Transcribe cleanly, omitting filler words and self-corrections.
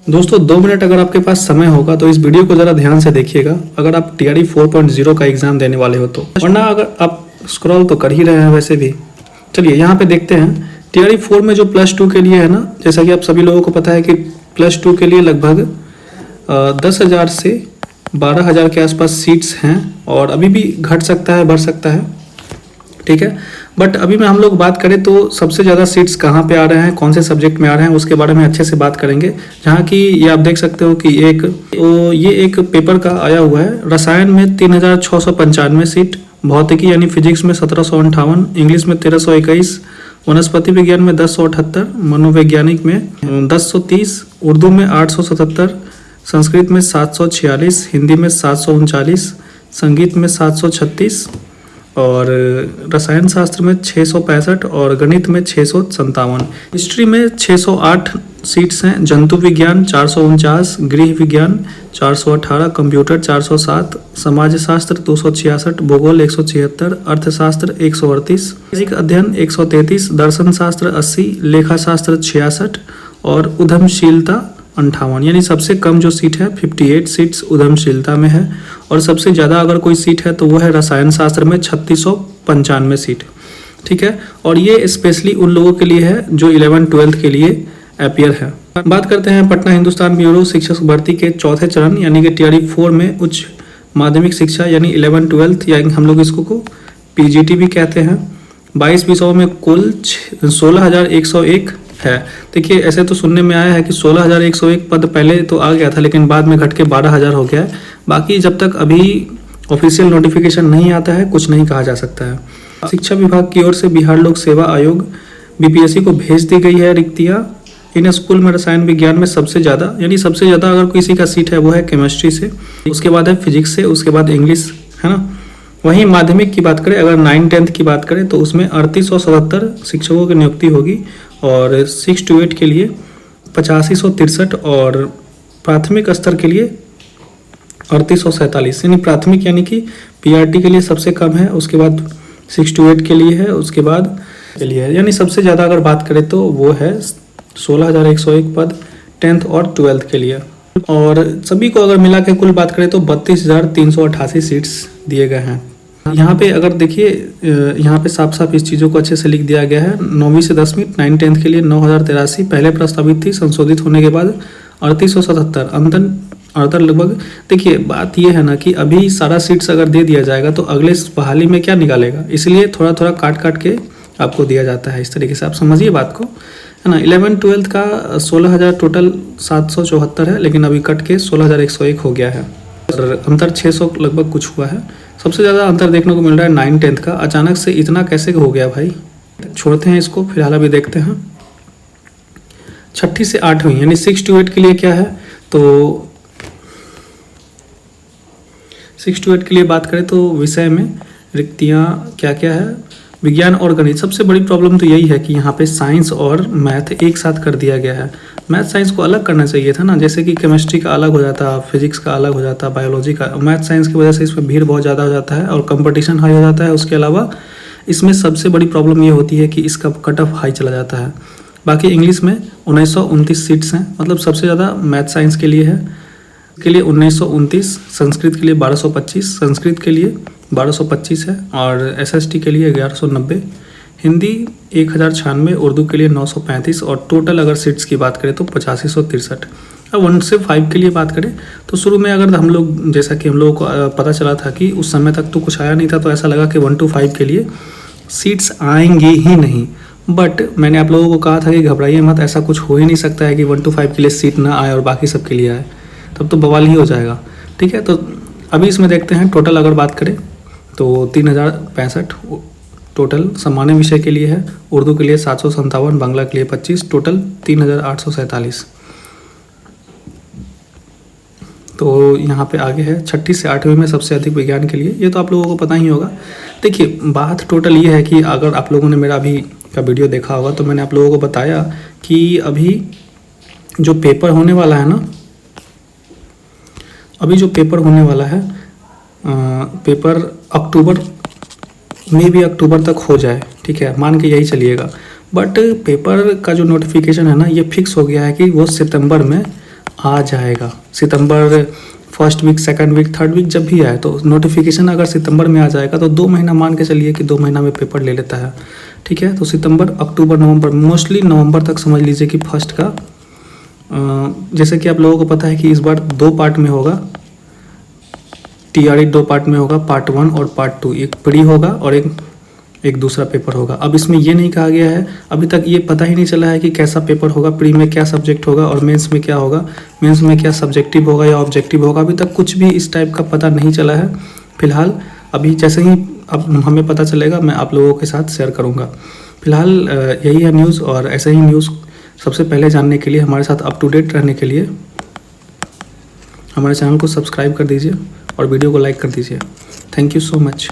दोस्तों 2 मिनट अगर आपके पास समय होगा तो इस वीडियो को ज़रा ध्यान से देखिएगा, अगर आप TRE 4.0 का एग्ज़ाम देने वाले हो तो। वरना अगर आप स्क्रॉल तो कर ही रहे हैं वैसे भी। चलिए यहाँ पे देखते हैं TRE 4 में जो +2 के लिए है ना, जैसा कि आप सभी लोगों को पता है कि +2 के लिए लगभग 10,000 से 12,000 के आसपास सीट्स हैं और अभी भी घट सकता है, बढ़ सकता है, ठीक है। बट अभी में हम लोग बात करें तो सबसे ज़्यादा सीट्स कहाँ पे आ रहे हैं, कौन से सब्जेक्ट में आ रहे हैं, उसके बारे में अच्छे से बात करेंगे। जहाँ की ये आप देख सकते हो कि ये एक पेपर का आया हुआ है। रसायन में 3,695 सीट, भौतिकी यानी फिजिक्स में 1,758, इंग्लिश में 1,321, वनस्पति विज्ञान में 10,78, मनोवैज्ञानिक में 10,30, उर्दू में 877, संस्कृत में 746, हिंदी में 739, संगीत में 736 और रसायन शास्त्र में 665 और गणित में 657। हिस्ट्री में 608 सीट्स हैं, जंतु विज्ञान 449, गृह विज्ञान 418, कंप्यूटर 407, समाजशास्त्र 266, भूगोल 176, अर्थशास्त्र 138, सामाजिक अध्ययन 133, दर्शन शास्त्र 80, लेखा शास्त्र 66 और उद्यमशीलता 58। यानी सबसे कम जो सीट है 58 सीट्स उद्यमशीलता में है और सबसे ज़्यादा अगर कोई सीट है तो वो है रसायन शास्त्र में 3695 सीट, ठीक है। और ये स्पेशली उन लोगों के लिए है जो 11-12 के लिए अपियर है। बात करते हैं पटना हिंदुस्तान ब्यूरो शिक्षक भर्ती के चौथे चरण यानी कि TRE 4 में उच्च माध्यमिक शिक्षा यानी 11-12 या हम लोग इसको PGT भी कहते हैं। 22 विषयों में कुल 16,101 है। देखिए ऐसे तो सुनने में आया है कि 16,101 पद पहले तो आ गया था लेकिन बाद में घट के 12,000 हो गया है। बाकी जब तक अभी ऑफिशियल नोटिफिकेशन नहीं आता है कुछ नहीं कहा जा सकता है। शिक्षा विभाग की ओर से बिहार लोक सेवा आयोग BPSC को भेज दी गई है रिक्तियाँ। इन स्कूल में रसायन विज्ञान में सबसे ज़्यादा यानी सबसे ज़्यादा अगर किसी का सीट है वो है केमिस्ट्री से, उसके बाद है फिजिक्स से, उसके बाद इंग्लिश, है ना। वहीं माध्यमिक की बात करें, अगर 9-10 की बात करें तो उसमें 3877 शिक्षकों की नियुक्ति होगी और 6 to 8 के लिए 8563 और प्राथमिक स्तर के लिए 3847। यानी प्राथमिक यानी कि PRT के लिए सबसे कम है, उसके बाद 6 to 8 के लिए है, उसके बाद के लिए है। यानी सबसे ज़्यादा अगर बात करें तो वो है 16,101 पद 10th और 12th के लिए। और सभी को अगर मिला के कुल बात करें तो 32,388 सीट्स दिए गए हैं। यहाँ पे अगर देखिए यहाँ पे साफ साफ इस चीज़ों को अच्छे से लिख दिया गया है। 9वीं से 10वीं 9-10 के लिए 9,083 पहले प्रस्तावित थी, संशोधित होने के बाद 3877 अंतर लगभग। देखिए बात ये है ना कि अभी सारा सीट्स अगर दे दिया जाएगा तो अगले बहाली में क्या निकालेगा, इसलिए थोड़ा थोड़ा काट काट के आपको दिया जाता है। इस तरीके से आप समझिए बात को, है ना। 11-12 का 16,000 टोटल 774 है लेकिन अभी कट के 16,101 हो गया है और अंतर 600 लगभग कुछ हुआ है। सबसे ज़्यादा अंतर देखने को मिल रहा है 9-10 का। अचानक से इतना कैसे हो गया भाई, छोड़ते हैं इसको, फिलहाल अभी देखते हैं 6ठी से 8वीं यानी 6 to 8 के लिए क्या है। तो 6 to 8 के लिए बात करें तो विषय में रिक्तियाँ क्या क्या है, विज्ञान और गणित। सबसे बड़ी प्रॉब्लम तो यही है कि यहाँ पे साइंस और मैथ एक साथ कर दिया गया है। मैथ साइंस को अलग करना चाहिए था ना, जैसे कि केमिस्ट्री का अलग हो जाता, फिजिक्स का अलग हो जाता, बायोलॉजी का। मैथ साइंस की वजह से इसमें भीड़ बहुत ज़्यादा हो जाता है और कंपटीशन हाई हो जाता है। उसके अलावा इसमें सबसे बड़ी प्रॉब्लम ये होती है कि इसका कट ऑफ हाई चला जाता है। बाकी इंग्लिश में 1929 सीट्स हैं, मतलब सबसे ज़्यादा मैथ साइंस के लिए है, के लिए 1929, संस्कृत के लिए 1225, संस्कृत के लिए 1225 है और SST के लिए 1190, हिंदी 1096, उर्दू के लिए 935 और टोटल अगर सीट्स की बात करें तो 8563। अब 1 से 5 के लिए बात करें तो शुरू में अगर हम लोग, जैसा कि हम लोगों को पता चला था कि उस समय तक तो कुछ आया नहीं था, तो ऐसा लगा कि 1 to 5 के लिए सीट्स आएंगी ही नहीं। बट मैंने आप लोगों को कहा था कि घबराइए मत, ऐसा कुछ हो ही नहीं सकता है कि 1 to 5 के लिए सीट ना आए और बाकी सब के लिए आए, तब तो बवाल ही हो जाएगा, ठीक है। तो अभी इसमें देखते हैं टोटल अगर बात करें तो 3,065 टोटल सामान्य विषय के लिए है, उर्दू के लिए 757, बांग्ला के लिए 25, टोटल 3,847। तो यहाँ पे आगे है 6ठी से 8वीं में सबसे अधिक विज्ञान के लिए, ये तो आप लोगों को पता ही होगा। देखिए बात टोटल ये है कि अगर आप लोगों ने मेरा अभी का वीडियो देखा होगा तो मैंने आप लोगों को बताया कि अभी जो पेपर होने वाला है ना, अभी जो पेपर होने वाला है पेपर अक्टूबर में भी अक्टूबर तक हो जाए, ठीक है, मान के यही चलिएगा। बट पेपर का जो नोटिफिकेशन है ना, ये फिक्स हो गया है कि वो सितंबर में आ जाएगा। सितंबर first week, second week, third week जब भी आए तो नोटिफिकेशन अगर सितंबर में आ जाएगा तो 2 महीना मान के चलिए कि 2 महीना में पेपर ले लेता है। ठीक है, तो सितंबर, अक्टूबर, नवंबर, मोस्टली नवंबर तक समझ लीजिए कि फर्स्ट का, जैसे कि आप लोगों को पता है कि इस बार 2 पार्ट में होगा, टीआरई 2 पार्ट में होगा, पार्ट 1 और पार्ट 2। एक प्री होगा और एक दूसरा पेपर होगा। अब इसमें ये नहीं कहा गया है, अभी तक ये पता ही नहीं चला है कि कैसा पेपर होगा, प्री में क्या सब्जेक्ट होगा और मेंस में क्या होगा, मेंस में क्या सब्जेक्टिव होगा या ऑब्जेक्टिव होगा। अभी तक कुछ भी इस टाइप का पता नहीं चला है फिलहाल। अभी जैसे ही अब हमें पता चलेगा मैं आप लोगों के साथ शेयर करूँगा। फिलहाल यही है न्यूज़, और ऐसे ही न्यूज़ सबसे पहले जानने के लिए, हमारे साथ अप टू डेट रहने के लिए हमारे चैनल को सब्सक्राइब कर दीजिए और वीडियो को लाइक कर दीजिए। Thank you so much.